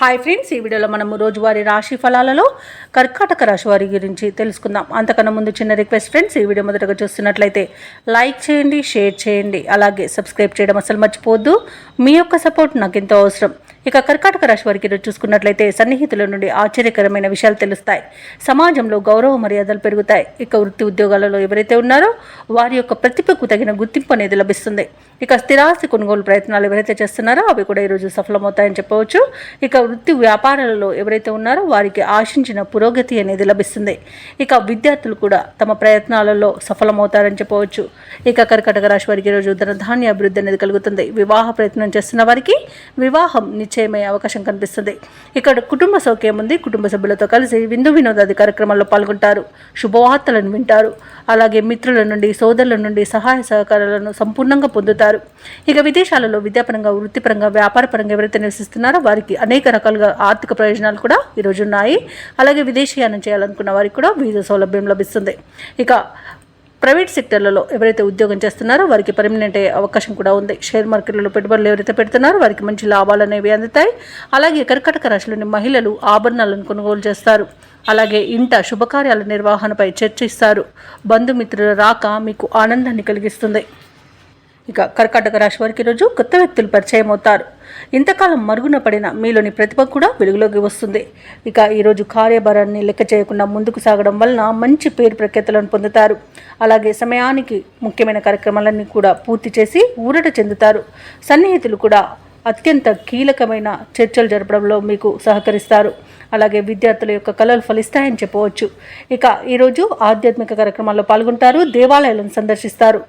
Hi friends, ఈ వీడియోలో మనము రోజువారీ రాశి ఫలాలలో కర్కాటక రాశి వారి గురించి తెలుసుకుందాం. అంతకన్నా ముందు చిన్న రిక్వెస్ట్ ఫ్రెండ్స్, ఈ వీడియో మొదటగా చూస్తున్నట్లయితే లైక్ చేయండి, షేర్ చేయండి, అలాగే సబ్స్క్రైబ్ చేయడం అసలు మర్చిపోవద్దు. మీ యొక్క సపోర్ట్ నాకు ఎంతో అవసరం. ఇక కర్కాటక రాశి వారికి ఈరోజు చూసుకున్నట్లయితే సన్నిహితుల నుండి ఆశ్చర్యకరమైన విషయాలు తెలుస్తాయి. సమాజంలో గౌరవ మర్యాదలు పెరుగుతాయి. ఇక వృత్తి ఉద్యోగాలలో ఎవరైతే ఉన్నారో వారి యొక్క ప్రతిభకు తగిన గుర్తింపు అనేది లభిస్తుంది. ఇక స్థిరాస్తి కొనుగోలు ప్రయత్నాలు ఎవరైతే చేస్తున్నారో అవి కూడా ఈరోజు సఫలమవుతాయని చెప్పవచ్చు. ఇక వృత్తి వ్యాపారాలలో ఎవరైతే ఉన్నారో వారికి ఆశించిన పురోగతి అనేది లభిస్తుంది. ఇక విద్యార్థులు కూడా తమ ప్రయత్నాలలో సఫలమవుతారని చెప్పవచ్చు. ఇక కర్కాటక రాశి వారికి ఈరోజు ధనధాన్య అభివృద్ధి అనేది కలుగుతుంది. వివాహ ప్రయత్నం చేస్తున్న వారికి వివాహం నిశ్చయమయ్యే అవకాశం కనిపిస్తుంది. ఇక్కడ కుటుంబ సౌఖ్యం ఉంది. కుటుంబ సభ్యులతో కలిసి విందు వినోదాది కార్యక్రమాల్లో పాల్గొంటారు. శుభవార్తలను వింటారు. అలాగే మిత్రుల నుండి, సోదరుల నుండి సహాయ సహకారాలను సంపూర్ణంగా పొందుతారు. ఇక విదేశాలలో విద్యాపరంగా, వృత్తిపరంగా, వ్యాపారపరంగా ఎవరైతే నివసిస్తున్నారో వారికి అనేక రకాలుగా ఆర్థిక ప్రయోజనాలు కూడా ఈరోజు ఉన్నాయి. అలాగే విదేశీయానం చేయాలనుకున్న వారికి కూడా వీసా సౌలభ్యం లభిస్తుంది. ఇక ప్రైవేట్ సెక్టర్లలో ఎవరైతే ఉద్యోగం చేస్తున్నారో వారికి పర్మనెంట్ అయ్యే అవకాశం కూడా ఉంది. షేర్ మార్కెట్లలో పెట్టుబడులు ఎవరైతే పెడుతున్నారో వారికి మంచి లాభాలు అనేవి అందుతాయి. అలాగే కర్కాటక రాశిలోని మహిళలు ఆభరణాలను కొనుగోలు చేస్తారు. అలాగే ఇంట శుభకార్యాల నిర్వహణపై చర్చిస్తారు. బంధుమిత్రుల రాక మీకు ఆనందాన్ని కలిగిస్తుంది. ఇక కర్కాటక రాశి వారికి ఈరోజు కొత్త వ్యక్తులు పరిచయం అవుతారు. ఇంతకాలం మరుగున పడిన మీలోని ప్రతిభ కూడా వెలుగులోకి వస్తుంది. ఇక ఈరోజు కార్యభారాన్ని లెక్క చేయకుండా ముందుకు సాగడం వలన మంచి పేరు ప్రఖ్యాతులను పొందుతారు. అలాగే సమయానికి ముఖ్యమైన కార్యక్రమాలన్నీ కూడా పూర్తి చేసి ఊరట చెందుతారు. సన్నిహితులు కూడా అత్యంత కీలకమైన చర్చలు జరపడంలో మీకు సహకరిస్తారు. అలాగే విద్యార్థుల యొక్క కళలు ఫలిస్తాయని చెప్పవచ్చు. ఇక ఈరోజు ఆధ్యాత్మిక కార్యక్రమాల్లో పాల్గొంటారు. దేవాలయాలను సందర్శిస్తారు.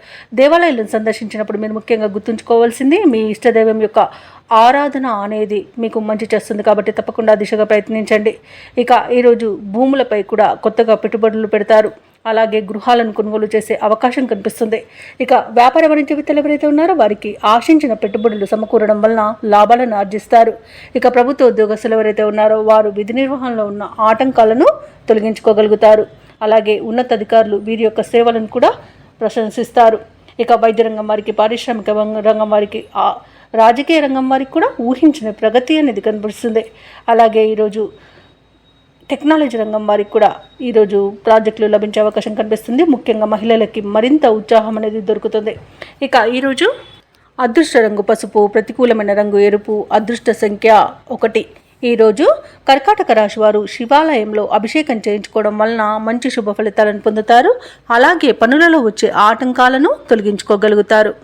దేవాలయాలను సందర్శించినప్పుడు మీరు ముఖ్యంగా గుర్తుంచుకోవాల్సింది మీ ఇష్టదైవం యొక్క ఆరాధన అనేది మీకు మంచి చేస్తుంది. కాబట్టి తప్పకుండా దిశగా ప్రయత్నించండి. ఇక ఈరోజు భూములపై కూడా కొత్తగా పెట్టుబడులు పెడతారు. అలాగే గృహాలను కొనుగోలు చేసే అవకాశం కనిపిస్తుంది. ఇక వ్యాపార వాణిజ్య వేత్తలు ఎవరైతే ఉన్నారో వారికి ఆశించిన పెట్టుబడులు సమకూరడం వలన లాభాలను ఆర్జిస్తారు. ఇక ప్రభుత్వ ఉద్యోగస్తులు ఎవరైతే ఉన్నారో వారు విధి నిర్వహణలో ఉన్న ఆటంకాలను తొలగించుకోగలుగుతారు. అలాగే ఉన్నతాధికారులు వీరి యొక్క సేవలను కూడా ప్రశంసిస్తారు. ఇక వైద్య రంగం వారికి, పారిశ్రామిక రంగం వారికి, రాజకీయ రంగం వారికి కూడా ఊహించిన ప్రగతి అనేది కనిపిస్తుంది. అలాగే ఈరోజు టెక్నాలజీ రంగం వారికి కూడా ఈరోజు ప్రాజెక్టులు లభించే అవకాశం కనిపిస్తుంది. ముఖ్యంగా మహిళలకి మరింత ఉత్సాహం అనేది దొరుకుతుంది. ఇక ఈరోజు అదృష్ట రంగు పసుపు, ప్రతికూలమైన రంగు ఎరుపు, అదృష్ట సంఖ్య 1. ఈరోజు కర్కాటక రాశి వారు శివాలయంలో అభిషేకం చేయించుకోవడం వలన మంచి శుభ ఫలితాలను పొందుతారు. అలాగే పనులలో వచ్చే ఆటంకాలను తొలగించుకోగలుగుతారు.